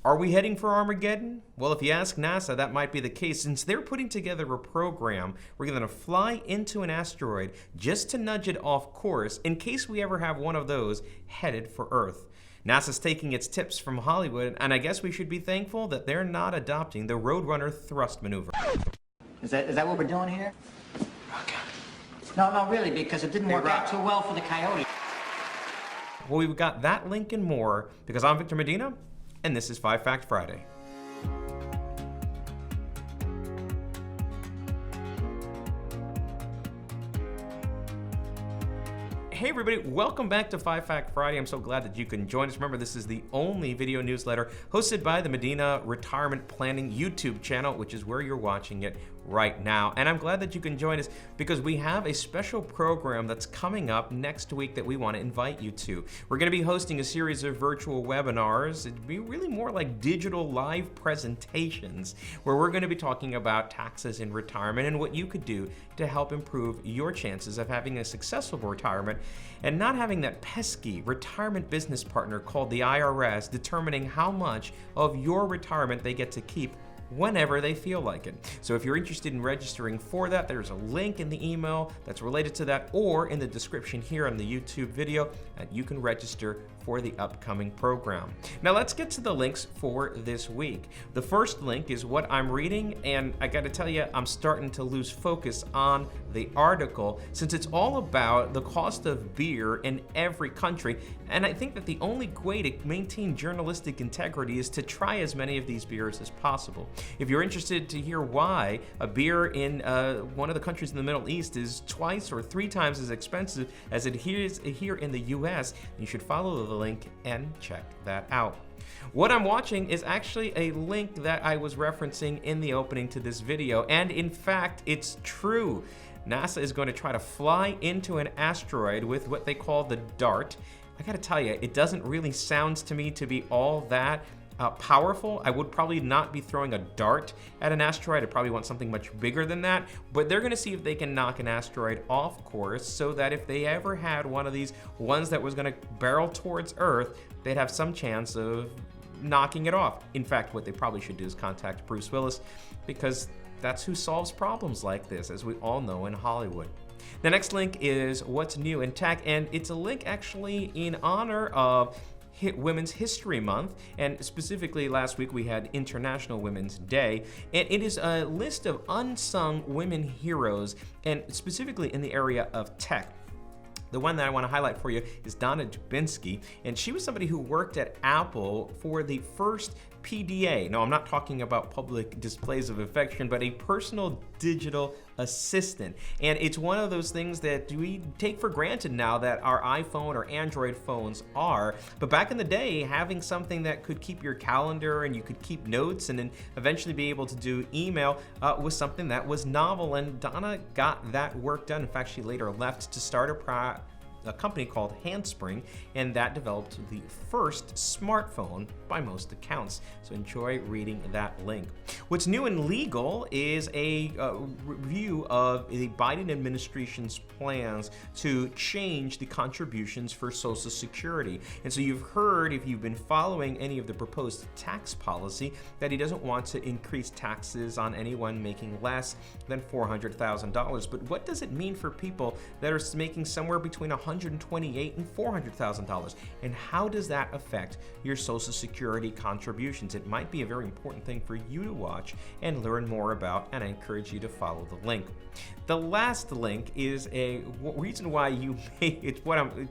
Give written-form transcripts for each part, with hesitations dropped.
Are we heading for Armageddon? Well, if you ask NASA, that might be the case, since they're putting together a program. We're going to fly into an asteroid just to nudge it off course in case we ever have one of those headed for Earth. NASA's taking its tips from Hollywood, and I guess we should be thankful that they're not adopting the Roadrunner thrust maneuver. Is that what we're doing here? No, really, because it didn't work out too well for the Coyote. Well, we've got that link and more, because I'm Victor Medina, and this is 5 Fact Friday. Hey everybody, welcome back to 5 Fact Friday. I'm so glad that you can join us. Remember, this is the only video newsletter hosted by the Medina Retirement Planning YouTube channel, which is where you're watching it right now. And I'm glad that you can join us because we have a special program that's coming up next week that we want to invite you to. We're going to be hosting a series of virtual webinars. It'd be really more like digital live presentations where we're going to be talking about taxes in retirement and what you could do to help improve your chances of having a successful retirement and not having that pesky retirement business partner called the IRS determining how much of your retirement they get to keep whenever they feel like it. So if you're interested in registering for that, there's a link in the email that's related to that or in the description here on the YouTube video, and you can register for the upcoming program. Now let's get to the links for this week. The first link is what I'm reading, and I gotta tell you, I'm starting to lose focus on the article since it's all about the cost of beer in every country, and I think that the only way to maintain journalistic integrity is to try as many of these beers as possible. If you're interested to hear why a beer in one of the countries in the Middle East is twice or 3 times as expensive as it is here in the US, you should follow the link and check that out. What I'm watching is actually a link that I was referencing in the opening to this video, and in fact, it's true. NASA is going to try to fly into an asteroid with what they call the DART. I gotta tell you, it doesn't really sound to me to be all that powerful. I would probably not be throwing a dart at an asteroid. I'd probably want something much bigger than that, but they're gonna see if they can knock an asteroid off course so that if they ever had one of these ones that was gonna barrel towards Earth, they'd have some chance of knocking it off. In fact, what they probably should do is contact Bruce Willis, because that's who solves problems like this, as we all know in Hollywood. The next link is what's new in tech, and it's a link actually in honor of Women's History Month, and specifically last week we had International Women's Day, and it is a list of unsung women heroes, and specifically in the area of tech. The one that I want to highlight for you is Donna Dubinsky, and she was somebody who worked at Apple for the first PDA. No, I'm not talking about public displays of affection, but a personal digital assistant. And it's one of those things that we take for granted now that our iPhone or Android phones are. But back in the day, having something that could keep your calendar and you could keep notes and then eventually be able to do email was something that was novel. And Donna got that work done. In fact, she later left to start a company called Handspring, and that developed the first smartphone by most accounts. So enjoy reading that link. What's new in legal is a review of the Biden administration's plans to change the contributions for Social Security. And so you've heard, if you've been following any of the proposed tax policy, that he doesn't want to increase taxes on anyone making less than $400,000. But what does it mean for people that are making somewhere between $128,000 and $400,000, and how does that affect your Social Security contributions? It might be a very important thing for you to watch and learn more about, and I encourage you to follow the link. The last link is a reason why you may, it's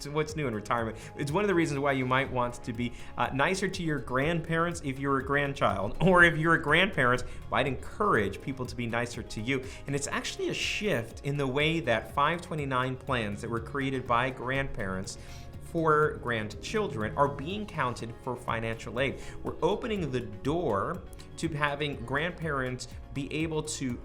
what's new in retirement. It's one of the reasons why you might want to be nicer to your grandparents if you're a grandchild, or if you're a grandparent, might encourage people to be nicer to you. And it's actually a shift in the way that 529 plans that were created by grandparents for grandchildren are being counted for financial aid. We're opening the door to having grandparents be able to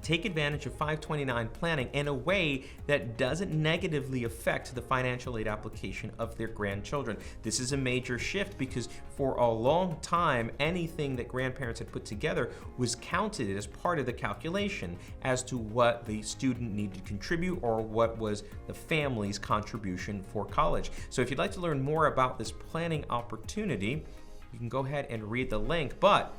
take advantage of 529 planning in a way that doesn't negatively affect the financial aid application of their grandchildren. This is a major shift because for a long time, anything that grandparents had put together was counted as part of the calculation as to what the student needed to contribute or what was the family's contribution for college. So if you'd like to learn more about this planning opportunity, you can go ahead and read the link. But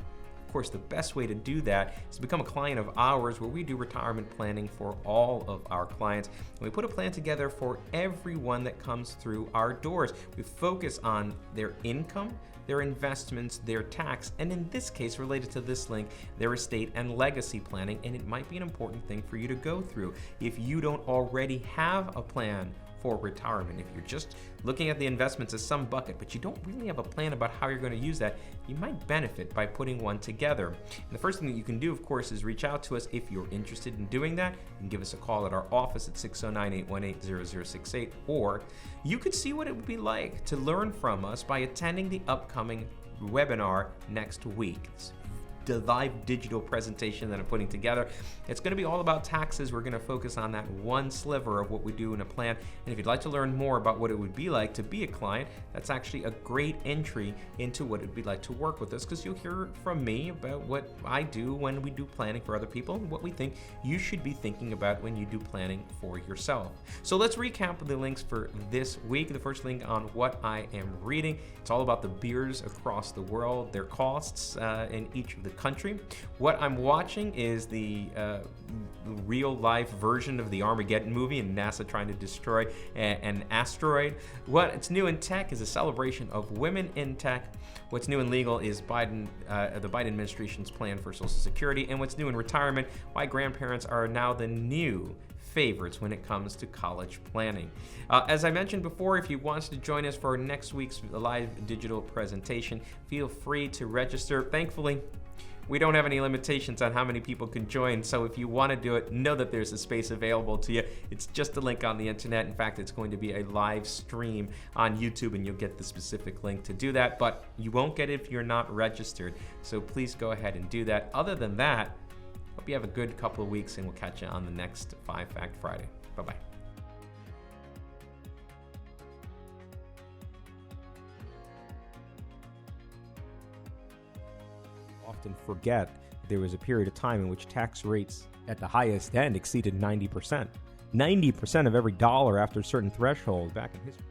of course, the best way to do that is to become a client of ours, where we do retirement planning for all of our clients. And we put a plan together for everyone that comes through our doors. We focus on their income, their investments, their tax, and in this case, related to this link, their estate and legacy planning. And it might be an important thing for you to go through. If you don't already have a plan for retirement, if you're just looking at the investments as some bucket, but you don't really have a plan about how you're going to use that, you might benefit by putting one together. And the first thing that you can do, of course, is reach out to us if you're interested in doing that. You can give us a call at our office at 609-818-0068, or you could see what it would be like to learn from us by attending the upcoming webinar next week. It's the live digital presentation that I'm putting together. It's going to be all about taxes. We're going to focus on that one sliver of what we do in a plan. And if you'd like to learn more about what it would be like to be a client, that's actually a great entry into what it'd be like to work with us, because you'll hear from me about what I do when we do planning for other people and what we think you should be thinking about when you do planning for yourself. So let's recap the links for this week. The first link on what I am reading. It's all about the beers across the world, their costs in each of the country. What I'm watching is the real life version of the Armageddon movie and NASA trying to destroy an asteroid. What's new in tech is a celebration of women in tech. What's new in legal is the Biden administration's plan for Social Security. And what's new in retirement, why grandparents are now the new favorites when it comes to college planning. As I mentioned before, if you want to join us for next week's live digital presentation, feel free to register. Thankfully, we don't have any limitations on how many people can join, so if you want to do it, know that there's a space available to you. It's just a link on the internet. In fact, it's going to be a live stream on YouTube, and you'll get the specific link to do that, but you won't get it if you're not registered, so please go ahead and do that. Other than that, hope you have a good couple of weeks, and we'll catch you on the next 5 Fact Friday. Bye-bye. Often forget there was a period of time in which tax rates at the highest end exceeded 90%. 90% of every dollar after a certain threshold back in history.